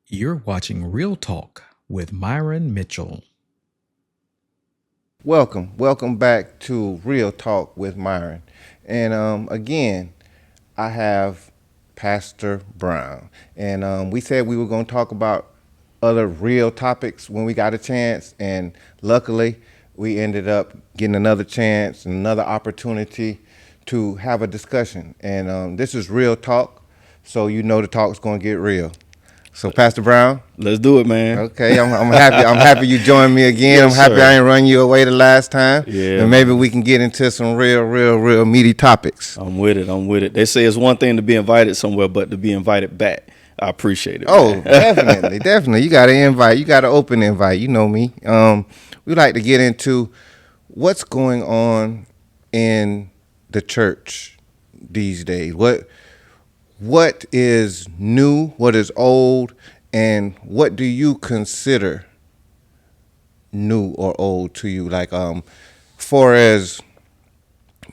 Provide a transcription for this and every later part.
You're watching Real Talk with Myron Mitchell. Welcome back to Real Talk with Myron. And again, I have Pastor Brown. And we said we were going to talk about other real topics when we got a chance. And luckily, we ended up getting another chance, another opportunity to have a discussion. And this is Real Talk, so you know the talk's going to get real. So, Pastor Brown. Let's do it, man. Okay, I'm happy. I'm happy you joined me again. Yes, I'm happy sir. I ain't run you away the last time. Yeah, and maybe man. we can get into some real meaty topics. I'm with it. They say it's one thing to be invited somewhere, but to be invited back, I appreciate it. Oh, Man. definitely. You got to invite. You got to open invite. You know me. We like to get into what's going on in the church these days. What is new? What is old? And what do you consider new or old to you? Like, far as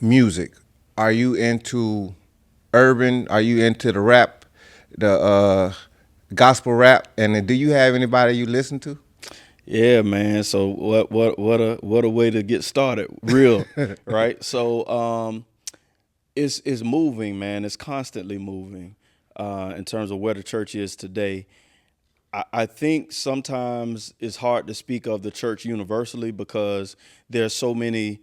music, are you into urban? Are you into the rap, the gospel rap? And do you have anybody you listen to? Yeah, man. So what a way to get started. Real, right? So it's moving, man. It's constantly moving in terms of where the church is today. I think sometimes it's hard to speak of the church universally because there's so many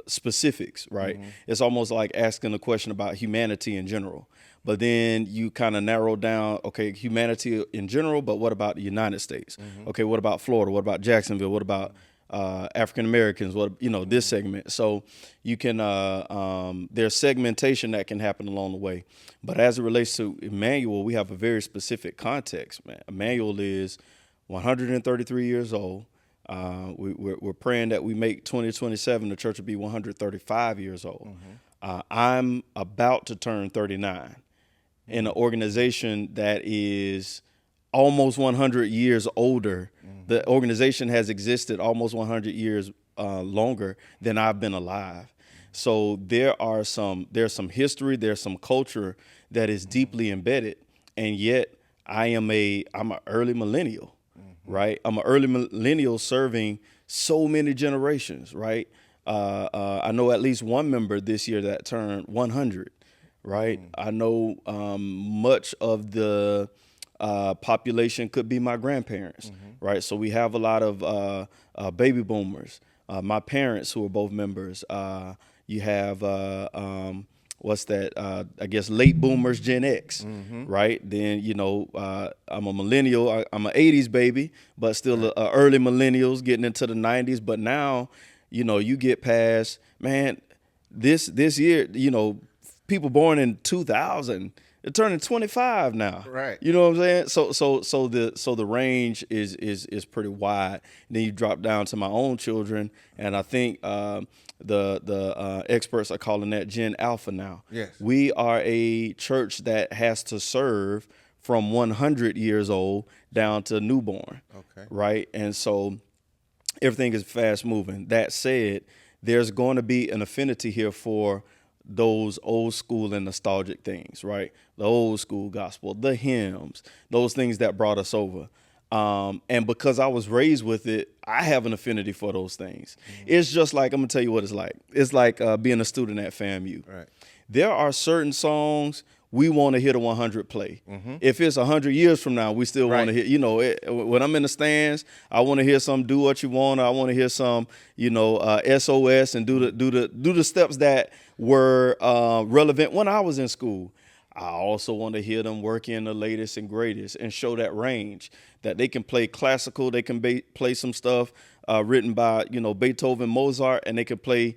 specifics, right? Mm-hmm. It's almost like asking a question about humanity in general, but then you kind of narrow down, okay, humanity in general, but what about the United States? Mm-hmm. Okay, what about Florida? What about Jacksonville? What about African Americans? This segment. So you can there's segmentation that can happen along the way. But as it relates to Emmanuel, we have a very specific context, man. Emmanuel is 133 years old. We're praying that we make 2027, the church will be 135 years old. Mm-hmm. I'm about to turn 39 in an organization that is almost 100 years older. Mm-hmm. The organization has existed almost 100 years longer than I've been alive. So there's some history, there's some culture that is deeply embedded, and yet I'm an early millennial, mm-hmm. right? I'm an early millennial serving so many generations, right? I know at least one member this year that turned 100, right? Mm-hmm. I know much of the population could be my grandparents, mm-hmm. right? So we have a lot of baby boomers, my parents who are both members. You have I guess late boomers, Gen X, mm-hmm. right? Then I'm a millennial. I'm an '80s baby, but still early millennials getting into the '90s. But now, you get past, man. This year, people born in 2000. They're turning 25 now. Right. You know what I'm saying? So the range is pretty wide. And then you drop down to my own children, and I think the experts are calling that Gen Alpha now. Yes. We are a church that has to serve from 100 years old down to newborn. Okay. Right? And so everything is fast moving. That said, there's going to be an affinity here for those old school and nostalgic things, right? The old school gospel, the hymns, those things that brought us over. And because I was raised with it, I have an affinity for those things. Mm-hmm. It's just like, I'm going to tell you what it's like. It's like being a student at FAMU. Right. There are certain songs we want to hear the 100 play. Mm-hmm. If it's 100 years from now, we still want to hear, when I'm in the stands, I want to hear some Do What You Want. I want to hear some, SOS and do the steps that were relevant when I was in school. I also want to hear them work in the latest and greatest and show that range, that they can play classical, they can play some stuff written by, Beethoven, Mozart, and they can play,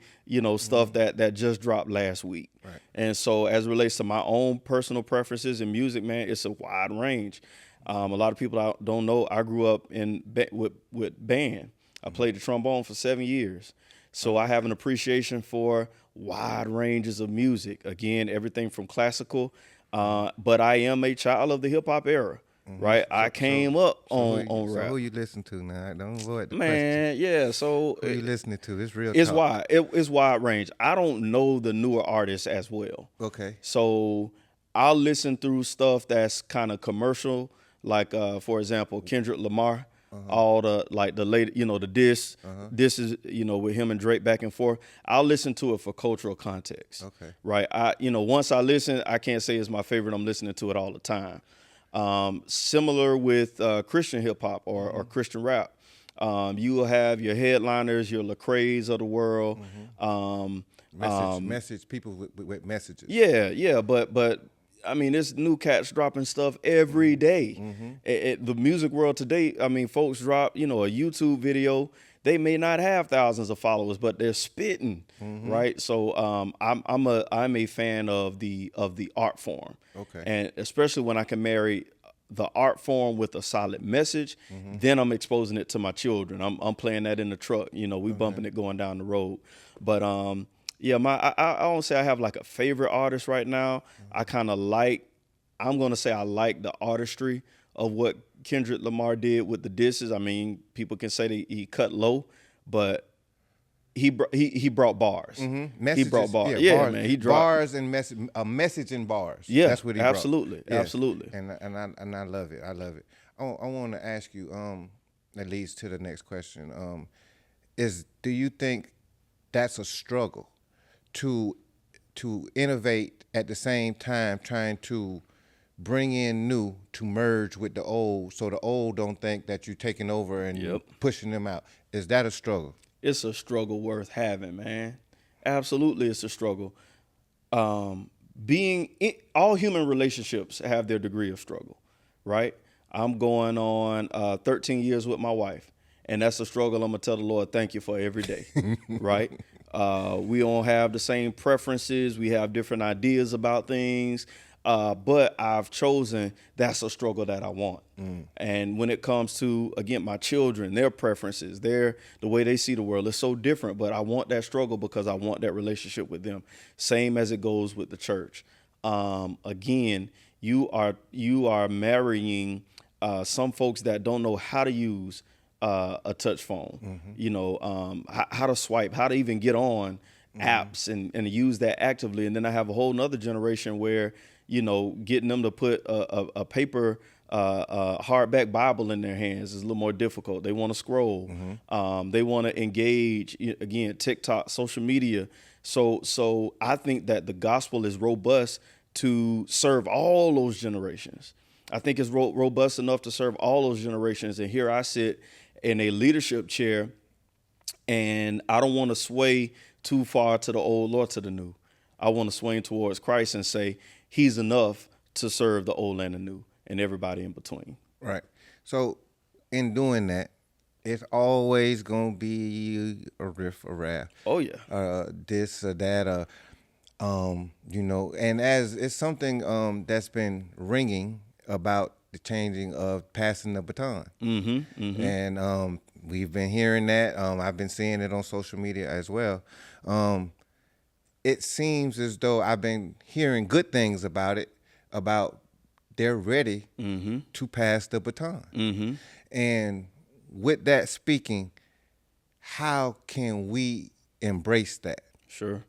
stuff that just dropped last week. Right. And so as it relates to my own personal preferences in music, man, it's a wide range. A lot of people don't know, I grew up with band. I played the trombone for 7 years. So I have an appreciation for wide ranges of music. Again, everything from classical, but I am a child of the hip hop era. Mm-hmm. Right, I came up on rap. So who you listen to now? Don't avoid the man. question. Yeah, so who you listening to? It's real. It's talk. wide. It's wide range. I don't know the newer artists as well. Okay. So I'll listen through stuff that's kind of commercial, like for example, Kendrick Lamar, all the like the late, the diss, this is with him and Drake back and forth. I'll listen to it for cultural context. Okay. Right. Once I listen, I can't say it's my favorite. I'm listening to it all the time. Similar with Christian hip hop or Christian rap. You will have your headliners, your Lecrae's of the world. Message people with messages. Yeah, but I mean, there's new cats dropping stuff every day. The music world today, I mean, folks drop, a YouTube video. They may not have thousands of followers, but they're spitting, right? So I'm a fan of the art form, Okay. and especially when I can marry the art form with a solid message, then I'm exposing it to my children. I'm playing that in the truck, we bumping it going down the road, but yeah, I don't say I have like a favorite artist right now. I'm going to say I like the artistry of what Kendrick Lamar did with the disses. I mean, people can say that he cut low, but he brought bars. Messages, he brought bars. Yeah, Yeah, bars, man. He dropped bars and a message in bars. Yeah, that's what he absolutely, brought. Yeah. absolutely. And I love it. I love it. I want to ask you. That leads to the next question. Do you think that's a struggle to innovate at the same time trying to bring in new to merge with the old, so the old don't think that you're taking over and pushing them out? Is that a struggle? It's a struggle worth having, man. Absolutely, it's a struggle. All human relationships have their degree of struggle, right? I'm going on 13 years with my wife, and that's a struggle I'm going to tell the Lord thank you for every day, right? We don't have the same preferences. We have different ideas about things. But I've chosen that's a struggle that I want. And when it comes to, again, my children, their preferences, the way they see the world is so different. But I want that struggle because I want that relationship with them. Same as it goes with the church. Again, you are marrying some folks that don't know how to use a touch phone, how to swipe, how to even get on apps and use that actively. And then I have a whole nother generation where, getting them to put a paper hardback Bible in their hands is a little more difficult. They want to scroll. They want to engage, again, TikTok, social media. So I think that the gospel is robust to serve all those generations. I think it's robust enough to serve all those generations. And here I sit in a leadership chair, and I don't want to sway too far to the old or to the new. I want to swing towards Christ and say he's enough to serve the old and the new and everybody in between. Right. So in doing that, it's always going to be a riff, a rap. Oh, yeah. This or that, and as it's something that's been ringing about the changing of passing the baton. And we've been hearing that. I've been seeing it on social media as well. It seems as though I've been hearing good things about it, about they're ready to pass the baton. And with that speaking, how can we embrace that? Sure.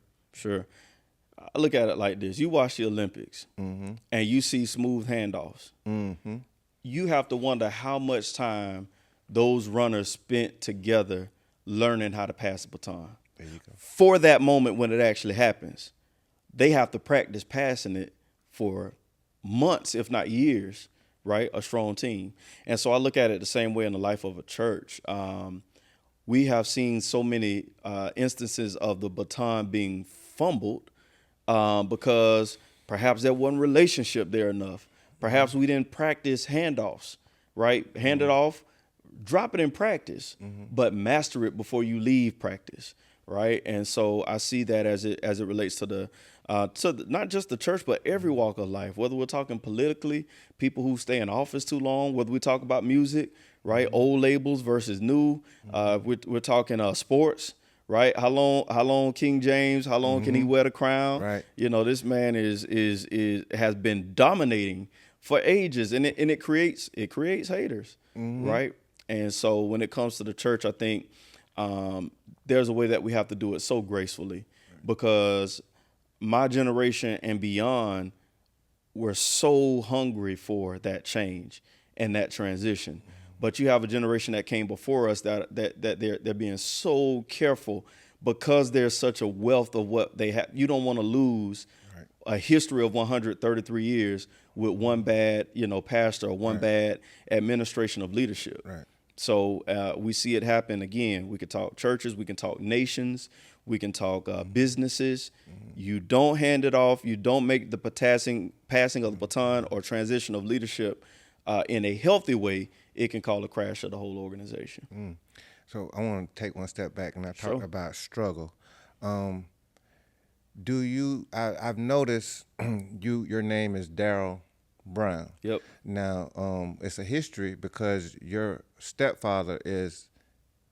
I look at it like this. You watch the Olympics and you see smooth handoffs. You have to wonder how much time those runners spent together learning how to pass the baton. There you go. For that moment when it actually happens, they have to practice passing it for months, if not years, right? A strong team. And so I look at it the same way in the life of a church. We have seen so many instances of the baton being fumbled because perhaps there wasn't relationship there enough. Perhaps we didn't practice handoffs, right? Hand it off, drop it in practice, but master it before you leave practice, right? And so I see that as it relates to not just the church, but every walk of life. Whether we're talking politically, people who stay in office too long, whether we talk about music, right? Old labels versus new. We're talking sports. Right? How long King James? How long can he wear the crown? Right. This man has been dominating for ages, and it creates haters, right? And so when it comes to the church, I think there's a way that we have to do it so gracefully, because my generation and beyond were so hungry for that change, and that transition. But you have a generation that came before us that they're being so careful because there's such a wealth of what they have. You don't want to lose a history of 133 years with one bad, pastor or one bad administration of leadership. Right. So we see it happen again. We can talk churches, we can talk nations, we can talk businesses. You don't hand it off. You don't make the passing of the baton or transition of leadership in a healthy way. It can cause a crash of the whole organization. So I want to take one step back, and I talked Sure. about struggle. I've noticed your name is Darrell Brown. Yep. Now, it's a history because your stepfather is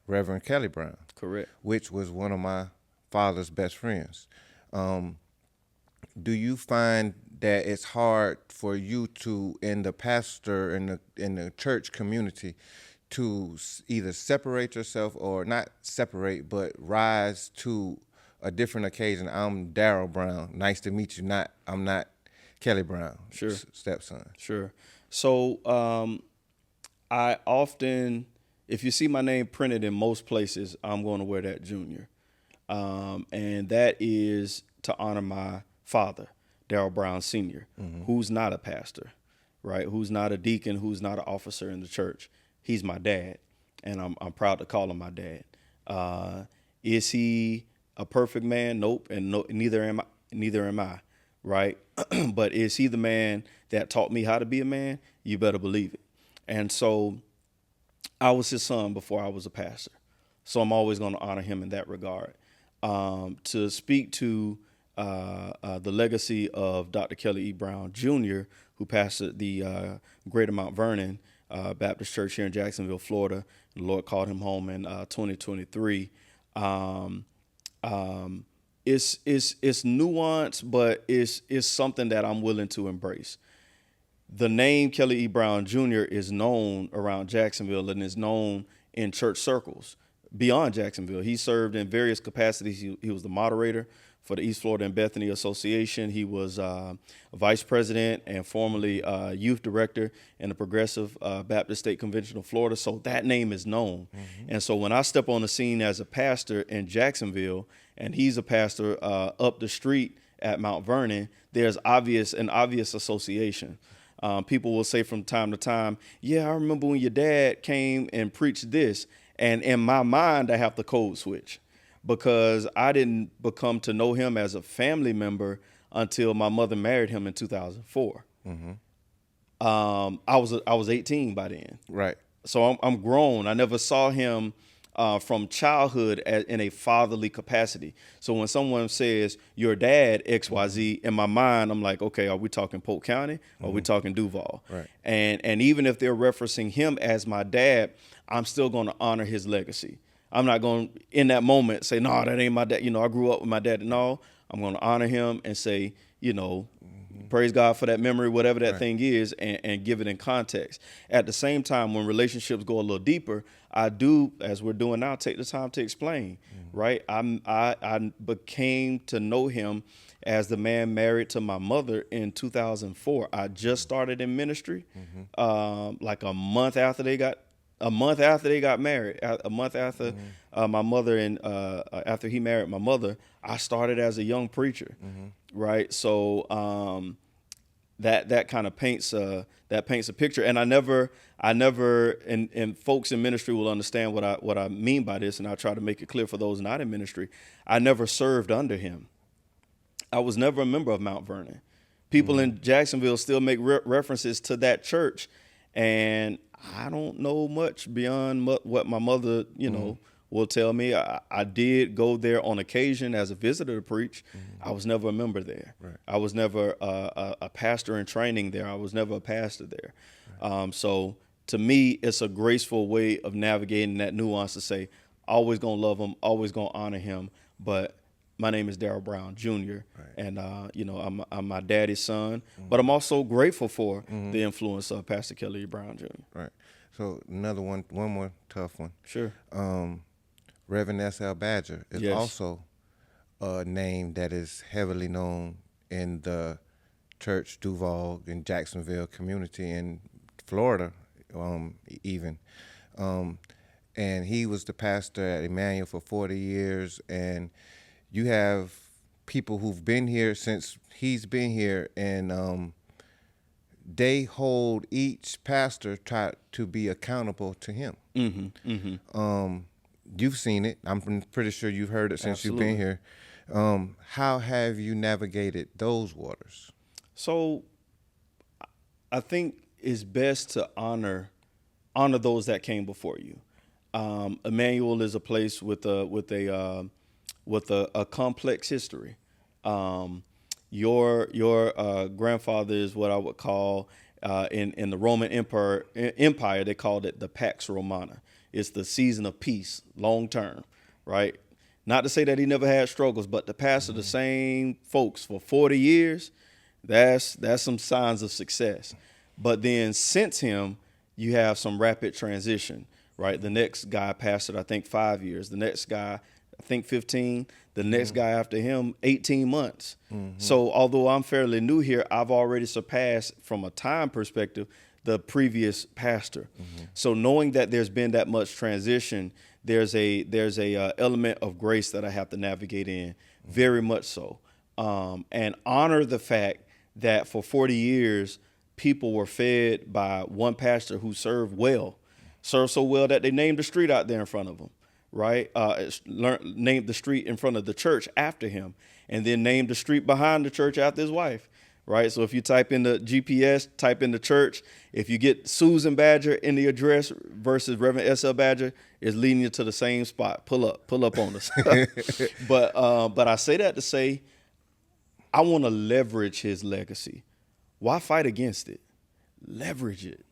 Reverend Kelly Brown. Correct. Which was one of my father's best friends. Do you find that it's hard for you to, in the pastor, in the church community, to either separate yourself or not separate, but rise to a different occasion? I'm Darrell Brown. Nice to meet you. I'm not Kelly Brown. Sure. Stepson. Sure. So I often, if you see my name printed in most places, I'm going to wear that junior. And that is to honor my father, Darrell Brown Sr., who's not a pastor, right? Who's not a deacon, who's not an officer in the church. He's my dad, and I'm proud to call him my dad. Is he a perfect man? Nope, and no, neither am I, right? But is he the man that taught me how to be a man? You better believe it. And so I was his son before I was a pastor. So I'm always going to honor him in that regard. To speak to the legacy of Dr. Kelly E. Brown Jr., who pastored the Greater Mount Vernon Baptist Church here in Jacksonville, Florida. The Lord called him home in 2023. It's nuanced, but it's something that I'm willing to embrace. The name Kelly E. Brown Jr. is known around Jacksonville and is known in church circles beyond Jacksonville. He served in various capacities. He was the moderator for the East Florida and Bethany Association. He was vice president and formerly youth director in the Progressive Baptist State Convention of Florida. So that name is known. And so when I step on the scene as a pastor in Jacksonville, and he's a pastor up the street at Mount Vernon, there's an obvious association. People will say from time to time, yeah, I remember when your dad came and preached this. And in my mind, I have to code switch because I didn't become to know him as a family member until my mother married him in 2004. I was 18 by then. Right. So I'm grown. I never saw him from childhood in a fatherly capacity. So when someone says your dad XYZ, in my mind, I'm like, okay, are we talking Polk County or are we talking Duval? Right. And even if they're referencing him as my dad, I'm still going to honor his legacy. I'm not going to, in that moment, say, no, that ain't my dad. I grew up with my dad. No, I'm going to honor him and say, praise God for that memory, whatever that thing is, and give it in context. At the same time, when relationships go a little deeper, I do, as we're doing now, take the time to explain, right? I became to know him as the man married to my mother in 2004. I just started in ministry, like a month after they got married, a month after my mother and after he married my mother, I started as a young preacher, right? So that kind of paints a picture. And I never, and folks in ministry will understand what I mean by this, and I try to make it clear for those not in ministry. I never served under him. I was never a member of Mount Vernon. People in Jacksonville still make references to that church, and I don't know much beyond what my mother, will tell me. I did go there on occasion as a visitor to preach. I was never a member there. Right. I was never a pastor in training there. I was never a pastor there. Right. So to me, it's a graceful way of navigating that nuance to say, always going to love him, always going to honor him, but my name is Darrell Brown Jr. Right. And I'm my daddy's son, but I'm also grateful for the influence of Pastor Kelly Brown Jr. Right. So one more tough one. Sure. Reverend S.L. Badger is also a name that is heavily known in the church, Duval, and Jacksonville community in Florida. even. And he was the pastor at Emmanuel for 40 years. And you have people who've been here since he's been here, and they hold each pastor try to be accountable to him. You've seen it. I'm pretty sure you've heard it since Absolutely. you've been here. How have you navigated those waters? So I think it's best to honor those that came before you. Emmanuel is a place with a complex history. Your grandfather is what I would call in the Roman Empire they called it the Pax Romana. It's the season of peace, long term, right? Not to say that he never had struggles, but to pastor the same folks for 40 years, that's some signs of success. But then since him, you have some rapid transition, right? The next guy pastored, I think, 5 years. The next guy, I think, 15. The next guy after him, 18 months. So although I'm fairly new here, I've already surpassed, from a time perspective, the previous pastor. So knowing that there's been that much transition, there's a element of grace that I have to navigate in, very much so, and honor the fact that for 40 years, people were fed by one pastor who served so well that they named the street out there in front of him, right? Named the street in front of the church after him, and then named the street behind the church after his wife, right? So if you type in the GPS, type in the church, if you get Susan Badger in the address versus Reverend S.L. Badger, it's leading you to the same spot. Pull up on us. But I say that to say, I want to leverage his legacy. Why fight against it? Leverage it,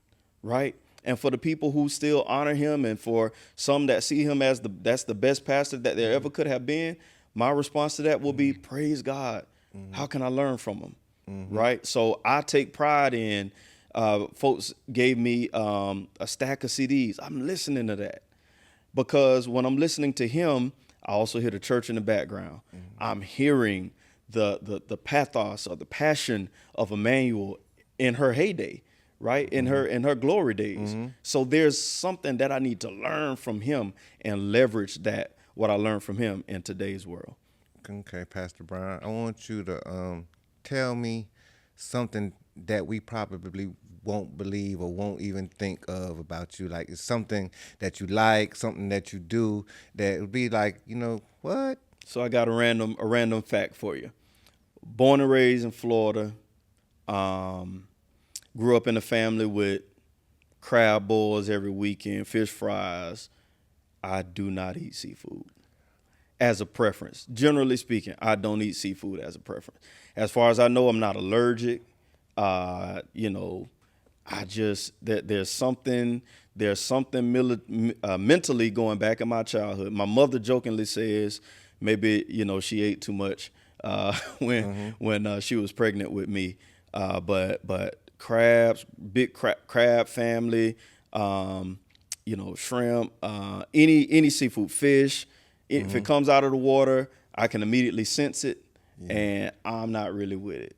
right? And for the people who still honor him, and for some that see him as that's the best pastor that there ever could have been, my response to that will be, praise God. How can I learn from him? Right? So I take pride in, folks gave me a stack of CDs. I'm listening to that, because when I'm listening to him, I also hear the church in the background. I'm hearing the pathos or the passion of Emmanuel in her heyday, right? In her glory days. So there's something that I need to learn from him and leverage that, what I learned from him, in today's world. Okay, Pastor Brown, I want you to tell me something that we probably won't believe or won't even think of about you. Like, it's something that you like, something that you do that would be like, what? So I got a random fact for you. Born and raised in Florida, grew up in a family with crab boils every weekend, fish fries. I do not eat seafood as a preference. Generally speaking, I don't eat seafood as a preference. As far as I know, I'm not allergic. I just, there's something mentally going back in my childhood. My mother jokingly says maybe, she ate too much when she was pregnant with me. But crabs, big crab family, shrimp, any seafood, fish. If it comes out of the water, I can immediately sense it, and I'm not really with it.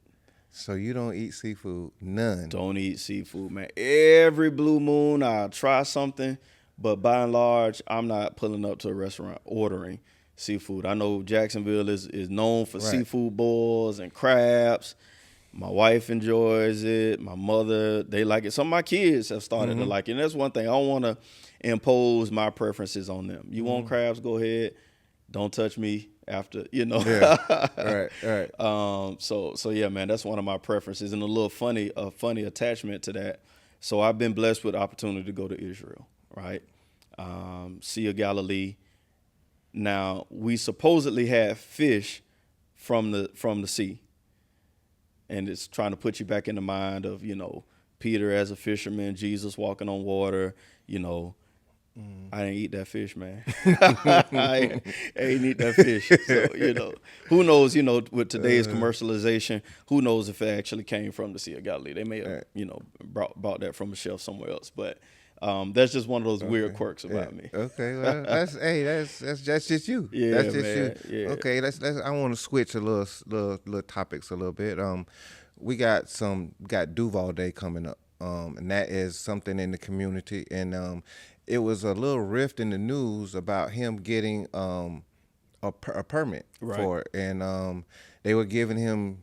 So you don't eat seafood? None? Don't eat seafood, man. Every blue moon, I'll try something, but by and large, I'm not pulling up to a restaurant ordering seafood. I know Jacksonville is known for seafood boils and crabs. My wife enjoys it. My mother, they like it. Some of my kids have started to like it. And that's one thing. I don't want to impose my preferences on them. You want crabs, go ahead. Don't touch me after, Yeah. Right. So yeah, man, that's one of my preferences, and a funny attachment to that. So I've been blessed with the opportunity to go to Israel, right? Sea of Galilee. Now, we supposedly have fish from the sea. And it's trying to put you back in the mind of, Peter as a fisherman, Jesus walking on water, I didn't eat that fish, man. I ain't eat that fish. So, who knows, with today's commercialization, who knows if it actually came from the Sea of Galilee. They may have, brought that from a shelf somewhere else. But that's just one of those weird quirks about me. Okay, well, that's just you. Yeah, that's just man. you. Yeah. Okay, I want to switch a little topics a little bit. We got Duval Day coming up. and that is something in the community. And it was a little rift in the news about him getting a permit for it, and they were giving him,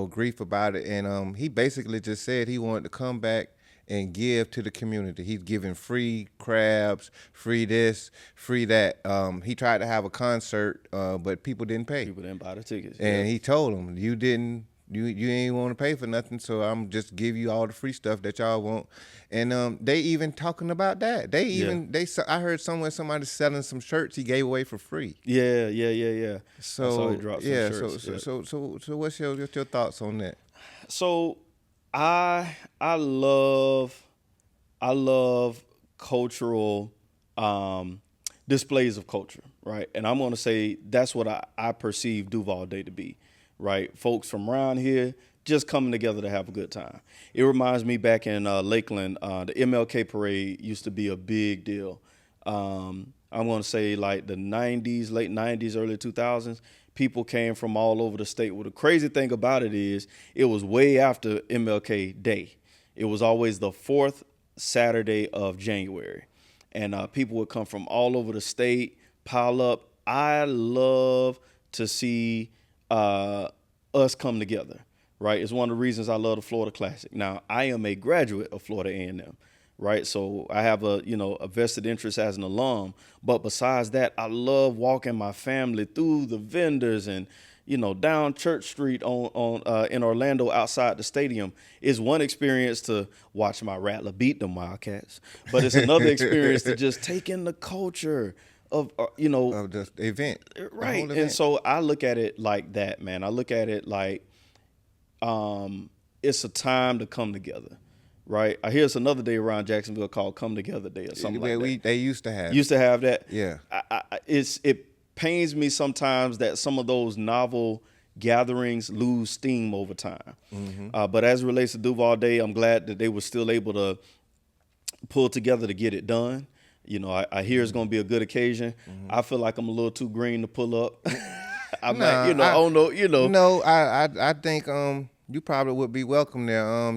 grief about it, and he basically just said he wanted to come back and give to the community. He's giving free crabs, free this, free that. He tried to have a concert, but people didn't pay. People didn't buy the tickets. And he told them, you ain't want to pay for nothing, so I'm just give you all the free stuff that y'all want. And they even talking about that. I heard somebody selling some shirts he gave away for free. Yeah. So I saw he dropped some shirts. So what's your thoughts on that? So I love cultural displays of culture, right? And I'm going to say that's what I perceive Duval Day to be, right? Folks from around here just coming together to have a good time. It reminds me back in Lakeland, the MLK parade used to be a big deal. I'm going to say like the 90s, late 90s, early 2000s. People came from all over the state. Well, the crazy thing about it is it was way after MLK Day. It was always the fourth Saturday of January. And people would come from all over the state, pile up. I love to see us come together, right? It's one of the reasons I love the Florida Classic. Now, I am a graduate of Florida A&M, right? So I have a vested interest as an alum. But besides that, I love walking my family through the vendors and, down Church Street in Orlando outside the stadium. Is one experience to watch my Rattler beat them Wildcats, but it's another experience to just take in the culture of of the event, right? The and so I look at it like that, man. I look at it like it's a time to come together, right? I hear it's another day around Jacksonville called Come Together Day or something like that. They used to have that. Yeah. It pains me sometimes that some of those novel gatherings lose steam over time. Mm-hmm. But as it relates to Duval Day, I'm glad that they were still able to pull together to get it done. I hear it's going to be a good occasion. Mm-hmm. I feel like I'm a little too green to pull up. I think you probably would be welcome there.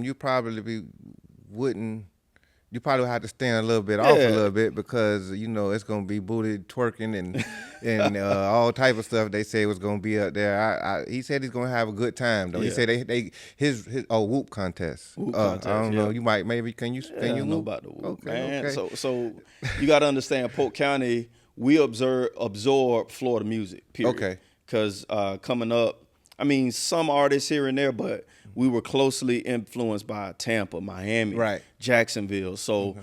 You probably have to stand a little bit off a little bit because it's gonna be booty twerking and all type of stuff. They say was gonna be up there. He said he's gonna have a good time though. Yeah. He said his whoop contest. I don't know. You might maybe can you know whoop? about the whoop, Okay, man. okay. So you got to understand, Polk County, we absorb Florida music. Period. Okay. Because coming up, I mean, some artists here and there, but we were closely influenced by Tampa, Miami, right, Jacksonville. So,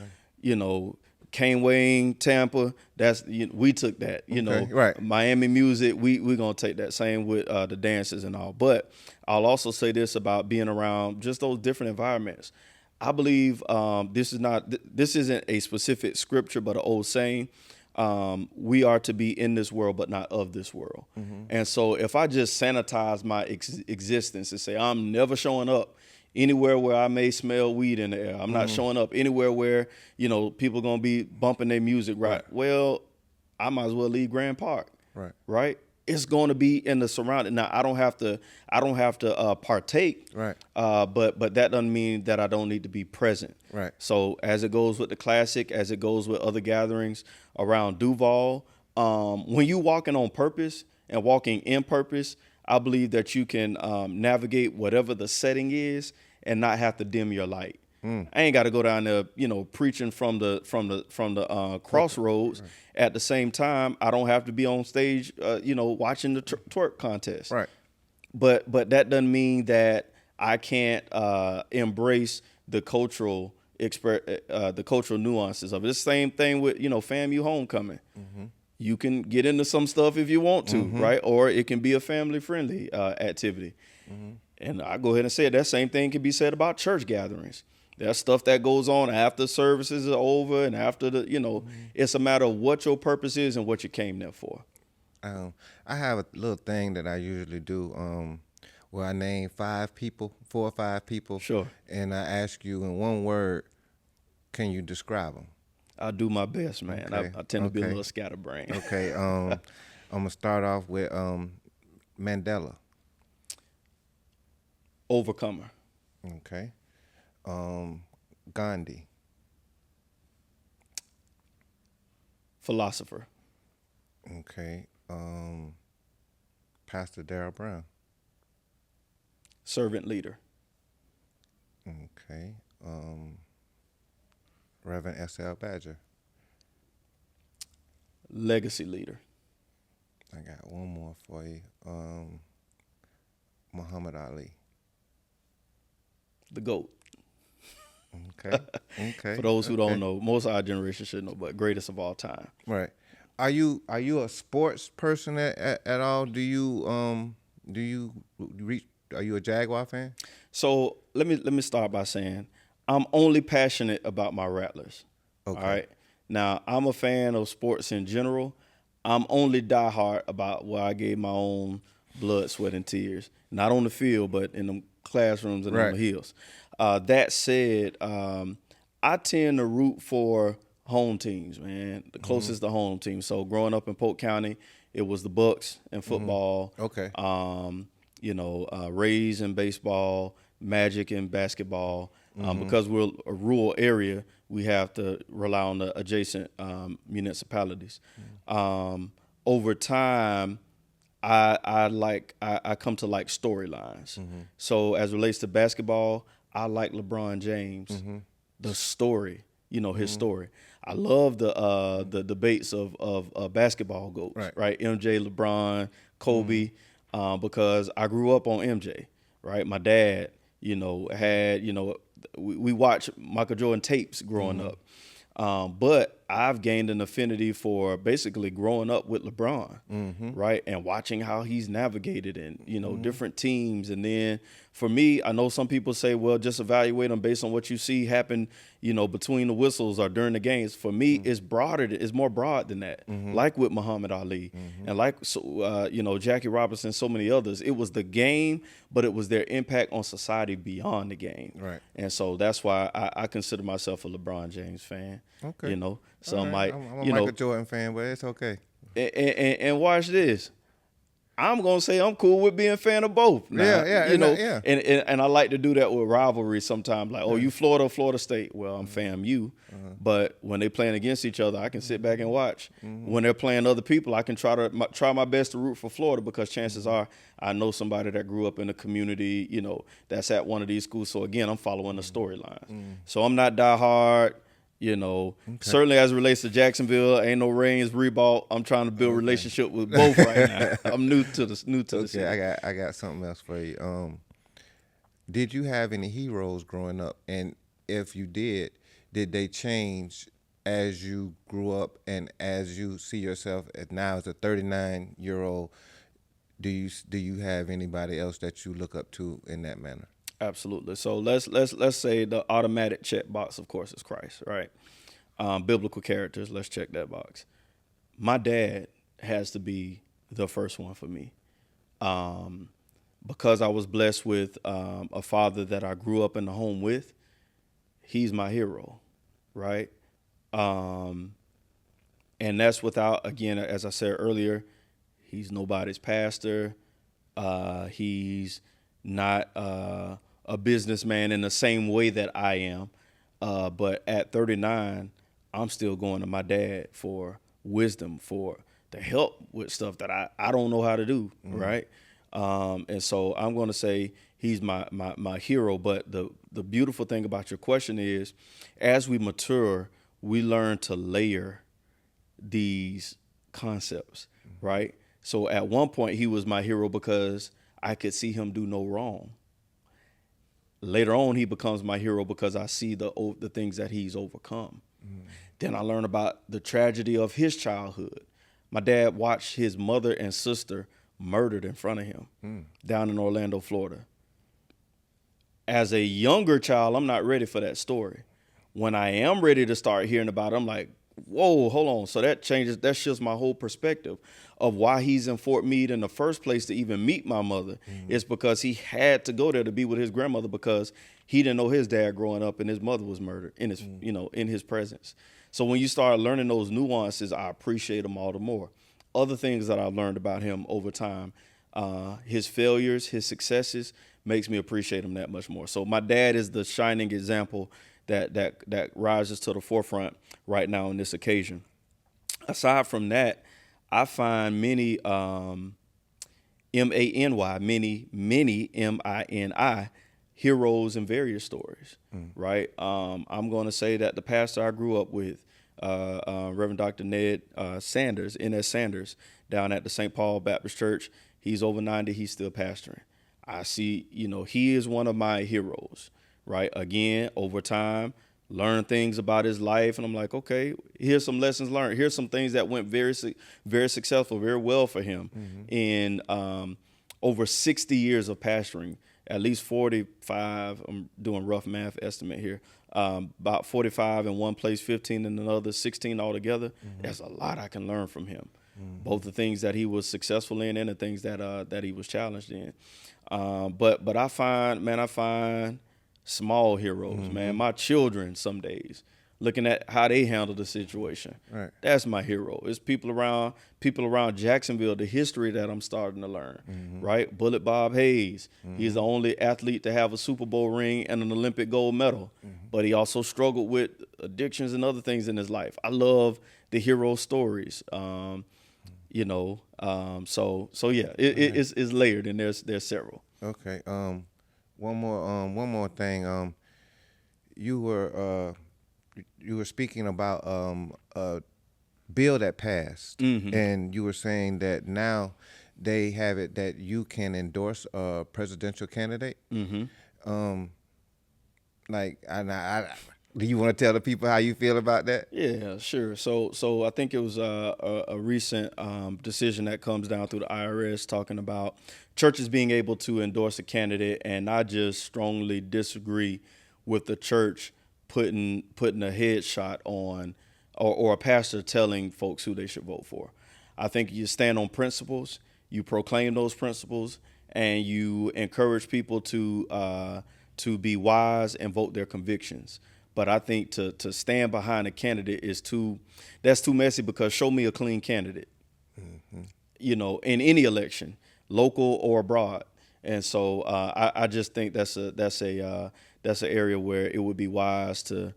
Kane Wayne, Tampa, we took that. Right. Miami music, we're gonna take that. Same with the dances and all. But I'll also say this about being around just those different environments. I believe this isn't a specific scripture, but an old saying. We are to be in this world, but not of this world. Mm-hmm. And so if I just sanitize my existence and say, I'm never showing up anywhere where I may smell weed in the air. I'm not showing up anywhere where, people going to be bumping their music. Right. Well, I might as well leave Grand Park. Right. It's going to be in the surrounding. Now, I don't have to partake. Right. But that doesn't mean that I don't need to be present. Right. So as it goes with the classic, as it goes with other gatherings around Duval, when you walking on purpose and walking in purpose, I believe that you can navigate whatever the setting is and not have to dim your light. I ain't got to go down there, preaching from the crossroads. Right. At the same time, I don't have to be on stage, watching the twerk contest. Right. But that doesn't mean that I can't embrace the cultural nuances of it. It's the same thing with FAMU homecoming. Mm-hmm. You can get into some stuff if you want to, right? Or it can be a family friendly activity. Mm-hmm. And I go ahead and say it. That same thing can be said about church gatherings. There's stuff that goes on after services are over and after it's a matter of what your purpose is and what you came there for. I have a little thing that I usually do where I name 4 or 5 people. Sure. And I ask you in one word, can you describe them? I do my best, man. Okay. I tend to be a little scatterbrained. Okay. I'm going to start off with Mandela. Overcomer. Okay. Gandhi. Philosopher. Okay. Pastor Darrell Brown. Servant leader. Okay. Reverend S.L. Badger. Legacy leader. I got one more for you. Muhammad Ali. The GOAT. Okay. Okay. For those who okay. don't know, most of our generation should know, but greatest of all time. Right. Are you a sports person at all? Do you reach? Are you a Jaguar fan? So let me start by saying I'm only passionate about my Rattlers. Okay. All right. Now I'm a fan of sports in general. I'm only diehard about where I gave my own blood, sweat, and tears. Not on the field, but in the classrooms and on the hills. That said, I tend to root for home teams, man. The closest to home team. So growing up in Polk County, it was the Bucks in football. Okay. Rays in baseball, Magic in basketball. Because we're a rural area, we have to rely on the adjacent municipalities. Over time, I come to like storylines. So as it relates to basketball, I like LeBron James, the story, his story. I love the debates of basketball goats, right? MJ, LeBron, Kobe, because I grew up on MJ, right? My dad, had, we watched Michael Jordan tapes growing up. But I've gained an affinity for basically growing up with LeBron, right? And watching how he's navigated in, different teams. And then for me, I know some people say, well, just evaluate them based on what you see happen, between the whistles or during the games. For me, it's broader. It's more broad than that. Like with Muhammad Ali and like, Jackie Robinson, so many others. It was the game, but it was their impact on society beyond the game. Right. And so that's why I consider myself a LeBron James fan. Okay. So All I'm right. like, I'm a Michael Jordan fan, but it's okay. And watch this. I'm gonna say I'm cool with being a fan of both. Now, yeah. And I like to do that with rivalry sometimes. Like, you Florida, Florida State. Well, I'm FAMU, but when they playing against each other, I can sit back and watch. When they're playing other people, I can try my best to root for Florida because chances are I know somebody that grew up in a community, that's at one of these schools. So again, I'm following the storylines. So I'm not diehard. Certainly as it relates to Jacksonville, ain't no Reigns, Reebok. I'm trying to build a relationship with both right now. I'm new to the city. I got something else for you. Did you have any heroes growing up? And if you did they change as you grew up and as you see yourself now as a 39-year-old? Do you have anybody else that you look up to in that manner? Absolutely. So let's say the automatic check box, of course, is Christ, right? Biblical characters, let's check that box. My dad has to be the first one for me. Because I was blessed with a father that I grew up in the home with, he's my hero, right? And that's without, again, as I said earlier, he's nobody's pastor. He's not a businessman in the same way that I am. But at 39, I'm still going to my dad for wisdom, for the help with stuff that I don't know how to do, right? And so I'm going to say he's my hero. But the beautiful thing about your question is, as we mature, we learn to layer these concepts, right? So at one point, he was my hero because I could see him do no wrong. Later on, he becomes my hero because I see the things that he's overcome. Then I learn about the tragedy of his childhood. My dad watched his mother and sister murdered in front of him down in Orlando, Florida. As a younger child, I'm not ready for that story. When I am ready to start hearing about it, I'm like, whoa, hold on. So that shifts my whole perspective of why he's in Fort Meade in the first place to even meet my mother. It's because he had to go there to be with his grandmother because he didn't know his dad growing up and his mother was murdered in his, in his presence. So when you start learning those nuances, I appreciate him all the more. Other things that I've learned about him over time, his failures, his successes makes me appreciate him that much more. So my dad is the shining example that rises to the forefront right now on this occasion. Aside from that, I find many many MINI heroes in various stories, right? I'm going to say that the pastor I grew up with, Reverend Dr. Ned Sanders, N.S. Sanders, down at the St. Paul Baptist Church, he's over 90, he's still pastoring. I see, he is one of my heroes, right? Again, over time, learn things about his life, and I'm like, okay, here's some lessons learned. Here's some things that went very successful, very well for him in over 60 years of pastoring. At least 45, I'm doing rough math estimate here, about 45 in one place, 15 in another, 16 altogether. There's a lot I can learn from him, both the things that he was successful in and the things that he was challenged in. But I find small heroes, man. My children some days, looking at how they handle the situation. Right. That's my hero. It's people around Jacksonville, the history that I'm starting to learn, right? Bullet Bob Hayes. He's the only athlete to have a Super Bowl ring and an Olympic gold medal, but he also struggled with addictions and other things in his life. I love the hero stories. So yeah, it's layered, and there's several. Okay. One more thing. You were speaking about a bill that passed, and you were saying that now they have it that you can endorse a presidential candidate. Do you want to tell the people how you feel about that? Yeah, sure. So I think it was a recent decision that comes down through the IRS talking about churches being able to endorse a candidate, and I just strongly disagree with the church putting a headshot on or a pastor telling folks who they should vote for. I think you stand on principles, you proclaim those principles, and you encourage people to be wise and vote their convictions. But I think to stand behind a candidate that's too messy, because show me a clean candidate, in any election, local or abroad. And so I just think that's an area where it would be wise to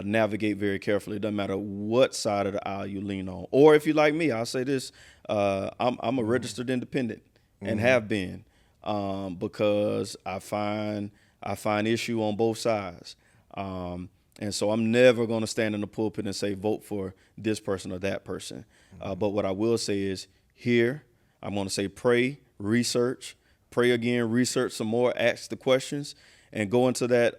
navigate very carefully. It doesn't matter what side of the aisle you lean on. Or if you like me, I'll say this: I'm a registered independent and have been, because I find issue on both sides. And so I'm never going to stand in the pulpit and say vote for this person or that person. But what I will say is, here I'm going to say pray, research. Pray again, research some more, ask the questions, and go into that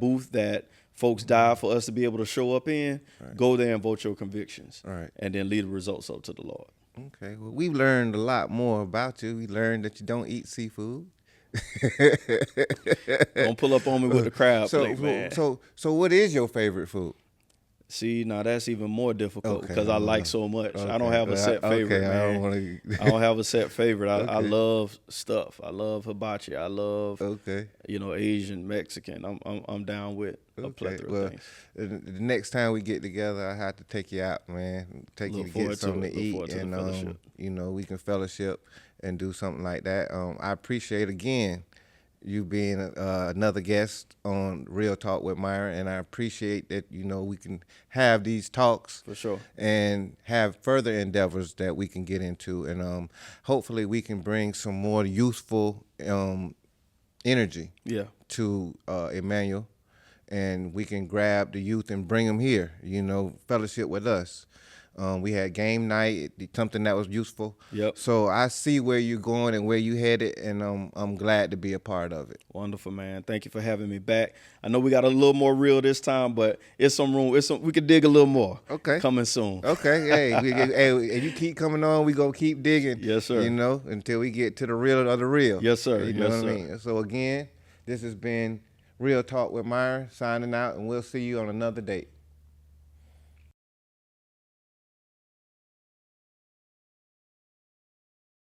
booth that folks die for us to be able to show up in. Right. Go there and vote your convictions, right, and then leave the results up to the Lord. Okay. Well, we've learned a lot more about you. We learned that you don't eat seafood. Don't pull up on me with the crab plate, man. So what is your favorite food? See, now that's even more difficult because I like so much. Okay. I don't have a set favorite, man. I don't have a set favorite. I love stuff. I love hibachi. I love Asian, Mexican. I'm down with a plethora of things. The next time we get together, I have to take you out, man. Take you to get something to eat, and we can fellowship and do something like that. I appreciate again you being another guest on Real Talk with Myron, and I appreciate that we can have these talks for sure and have further endeavors that we can get into, and hopefully we can bring some more youthful energy to Emmanuel, and we can grab the youth and bring them here, fellowship with us. We had game night, something that was useful. Yep. So I see where you're going and where you headed, and I'm glad to be a part of it. Wonderful, man. Thank you for having me back. I know we got a little more real this time, but it's some room. We could dig a little more. Okay. Coming soon. Okay. Hey, you keep coming on, we gonna keep digging. Yes, sir. Until we get to the real of the real. Yes, sir. You know what I mean? So again, this has been Real Talk with Myron, signing out, and we'll see you on another date.